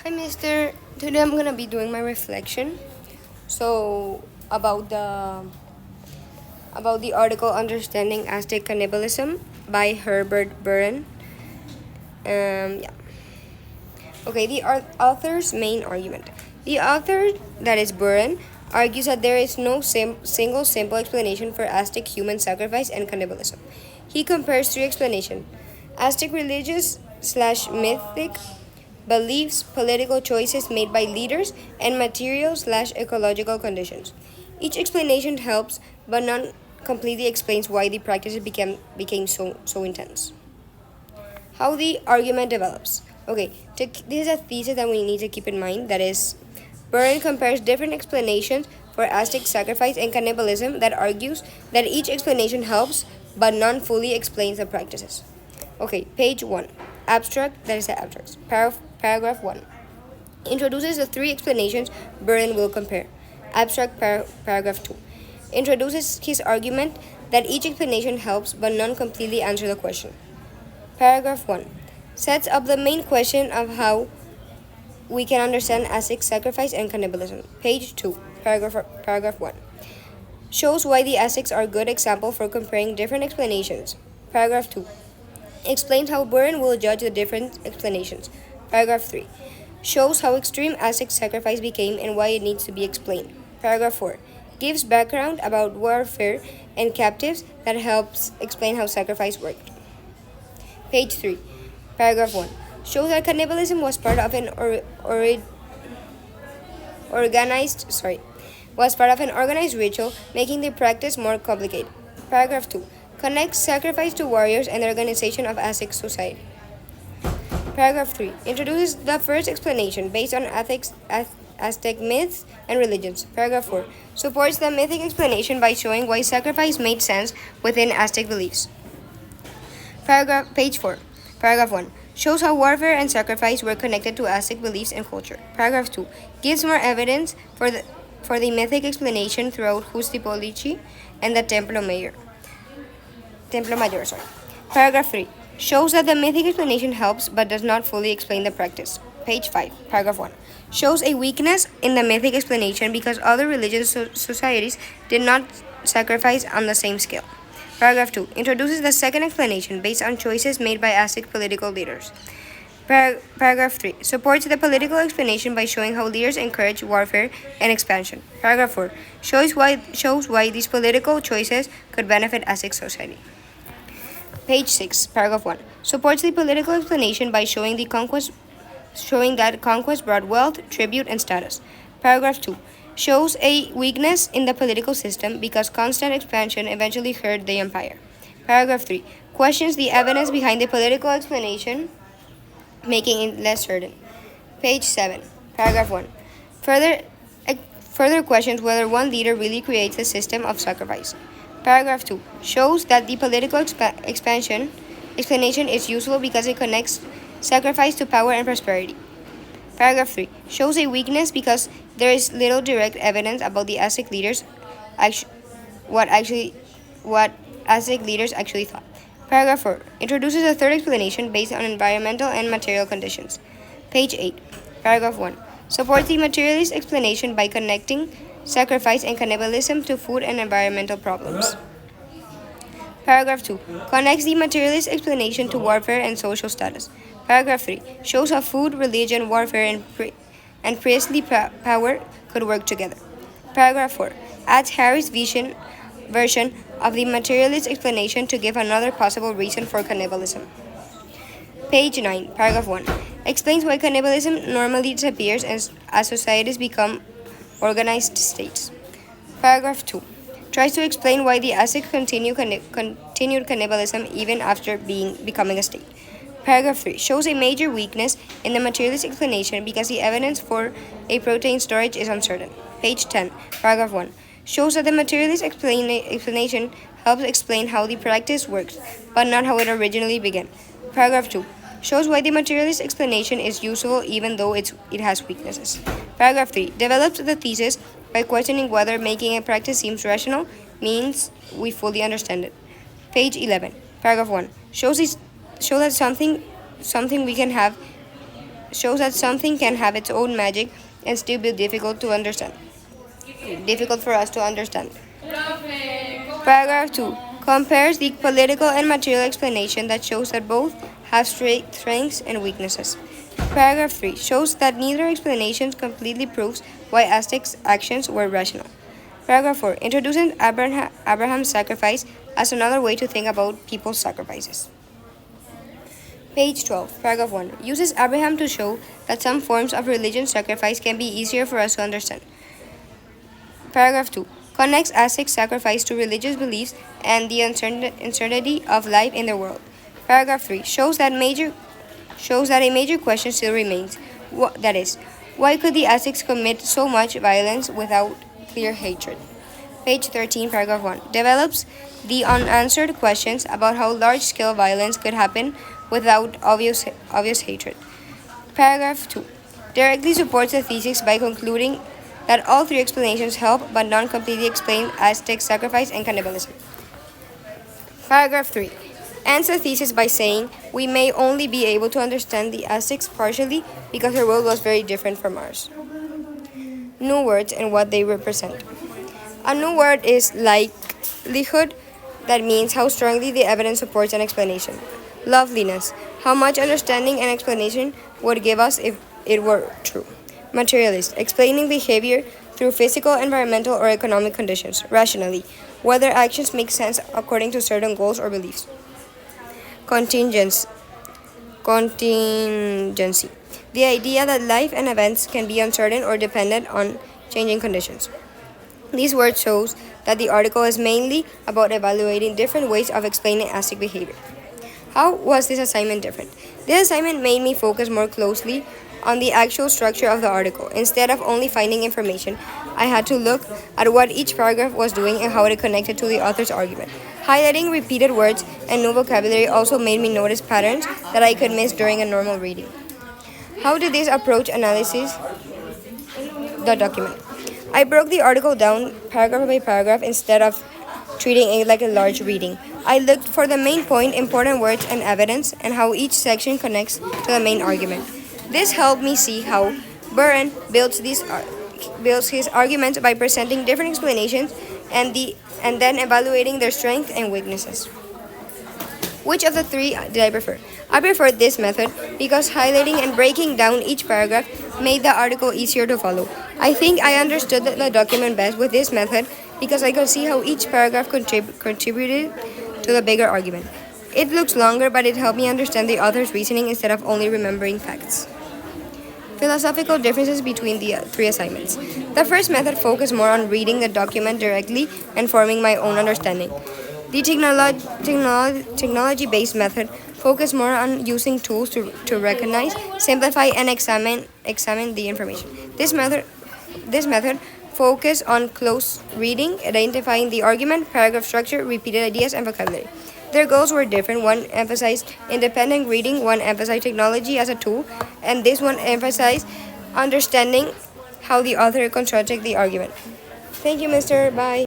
Hi, Mister. Today I'm gonna be doing my reflection. So about the article "Understanding Aztec Cannibalism" by Herbert Burren. Yeah. Okay. The author's main argument. The author, that is Burren, argues that there is no single simple explanation for Aztec human sacrifice and cannibalism. He compares three explanations: Aztec religious slash mythic beliefs, political choices made by leaders, and material slash ecological conditions. Each explanation helps, but none completely explains why the practices became so intense. How the argument develops. Okay, this is a thesis that we need to keep in mind. That is, Burren compares different explanations for Aztec sacrifice and cannibalism that argues that each explanation helps, but none fully explains the practices. Okay, page 1. Abstract, that is the abstract. Paragraph 1. Introduces the three explanations Burren will compare. Abstract paragraph 2. Introduces his argument that each explanation helps, but none completely answer the question. Paragraph 1 sets up the main question of how we can understand Aztec sacrifice and cannibalism. Page 2, paragraph 1 shows why the Aztecs are a good example for comparing different explanations. Paragraph 2 explains how Burren will judge the different explanations. Paragraph 3 shows how extreme Aztec sacrifice became and why it needs to be explained. Paragraph 4 gives background about warfare and captives that helps explain how sacrifice worked. Page 3, paragraph 1 shows that cannibalism was part of an organized ritual, making the practice more complicated. Paragraph 2 connects sacrifice to warriors and the organization of Aztec society. Paragraph 3 introduces the first explanation based on Aztec myths and religions. Paragraph 4 supports the mythic explanation by showing why sacrifice made sense within Aztec beliefs. Page 4. Paragraph 1 shows how warfare and sacrifice were connected to Aztec beliefs and culture. Paragraph 2 gives more evidence for the mythic explanation throughout Huitzilopochtli and the Templo Mayor. Paragraph 3 shows that the mythic explanation helps but does not fully explain the practice. Page 5, paragraph 1 shows a weakness in the mythic explanation because other religious societies did not sacrifice on the same scale. Paragraph 2 introduces the second explanation based on choices made by Aztec political leaders. Paragraph 3 supports the political explanation by showing how leaders encouraged warfare and expansion. Paragraph 4 shows why these political choices could benefit Aztec society. Page 6, paragraph 1 supports the political explanation by showing that conquest brought wealth, tribute, and status. Paragraph 2 shows a weakness in the political system because constant expansion eventually hurt the empire. Paragraph 3 questions the evidence behind the political explanation, making it less certain. Page 7, paragraph 1 further questions whether one leader really creates a system of sacrifice. Paragraph 2 shows that the political explanation is useful because it connects sacrifice to power and prosperity. Paragraph 3 shows a weakness because there is little direct evidence about the Aztec leaders what Aztec leaders actually thought. Paragraph 4 introduces a third explanation based on environmental and material conditions. Page 8, paragraph 1 supports the materialist explanation by connecting sacrifice and cannibalism to food and environmental problems. Paragraph 2 connects the materialist explanation to warfare and social status. Paragraph 3 shows how food, religion, warfare, and priestly power could work together. Paragraph 4 adds Harry's version of the materialist explanation to give another possible reason for cannibalism. Page 9, paragraph 1 explains why cannibalism normally disappears as societies become organized states. Paragraph 2 tries to explain why the Aztecs continued cannibalism even after becoming a state. Paragraph 3 shows a major weakness in the materialist explanation because the evidence for a protein storage is uncertain. Page 10, paragraph 1 shows that the materialist explanation helps explain how the practice works, but not how it originally began. Paragraph 2 shows why the materialist explanation is useful even though it has weaknesses. Paragraph 3 develops the thesis by questioning whether making a practice seems rational means we fully understand it. Page 11, paragraph 1 shows that something we can have shows that something can have its own magic and still be difficult to understand. Difficult for us to understand. Paragraph 2 compares the political and material explanation that shows that both have strengths and weaknesses. Paragraph 3 shows that neither explanation completely proves why Aztecs' actions were rational. Paragraph 4 introduces Abraham's sacrifice as another way to think about people's sacrifices. Page 12, paragraph 1 uses Abraham to show that some forms of religious sacrifice can be easier for us to understand. Paragraph 2 connects Aztec sacrifice to religious beliefs and the uncertainty of life in the world. Paragraph 3 shows that a major question still remains. That is, why could the Aztecs commit so much violence without clear hatred? Page 13, paragraph 1 develops the unanswered questions about how large-scale violence could happen without obvious hatred. Paragraph 2 directly supports the thesis by concluding that all three explanations help but don't completely explain Aztec sacrifice and cannibalism. Paragraph 3 ends the thesis by saying we may only be able to understand the Aztecs partially because their world was very different from ours. New words and what they represent. A new word is likelihood, that means how strongly the evidence supports an explanation. Loveliness, how much understanding and explanation would give us if it were true. Materialist, explaining behavior through physical, environmental, or economic conditions, rationally, whether actions make sense according to certain goals or beliefs. Contingency, the idea that life and events can be uncertain or dependent on changing conditions. These words shows that the article is mainly about evaluating different ways of explaining Aztec behavior. How was this assignment different? This assignment made me focus more closely on the actual structure of the article. Instead of only finding information, I had to look at what each paragraph was doing and how it connected to the author's argument. Highlighting repeated words and new vocabulary also made me notice patterns that I could miss during a normal reading. How did this approach analysis the document? I broke the article down paragraph by paragraph instead of treating it like a large reading. I looked for the main point, important words and evidence, and how each section connects to the main argument. This helped me see how Buren builds his arguments by presenting different explanations and then evaluating their strengths and weaknesses. Which of the three did I prefer? I preferred this method because highlighting and breaking down each paragraph made the article easier to follow. I think I understood the document best with this method because I could see how each paragraph contributed to the bigger argument. It looks longer, but it helped me understand the author's reasoning instead of only remembering facts. Philosophical differences between the three assignments. The first method focused more on reading the document directly and forming my own understanding. The technology-based method focused more on using tools to recognize, simplify, and examine the information. This method focused on close reading, identifying the argument, paragraph structure, repeated ideas, and vocabulary. Their goals were different. One emphasized independent reading, one emphasized technology as a tool, and this one emphasized understanding how the author constructed the argument. Thank you, Mr. Bye.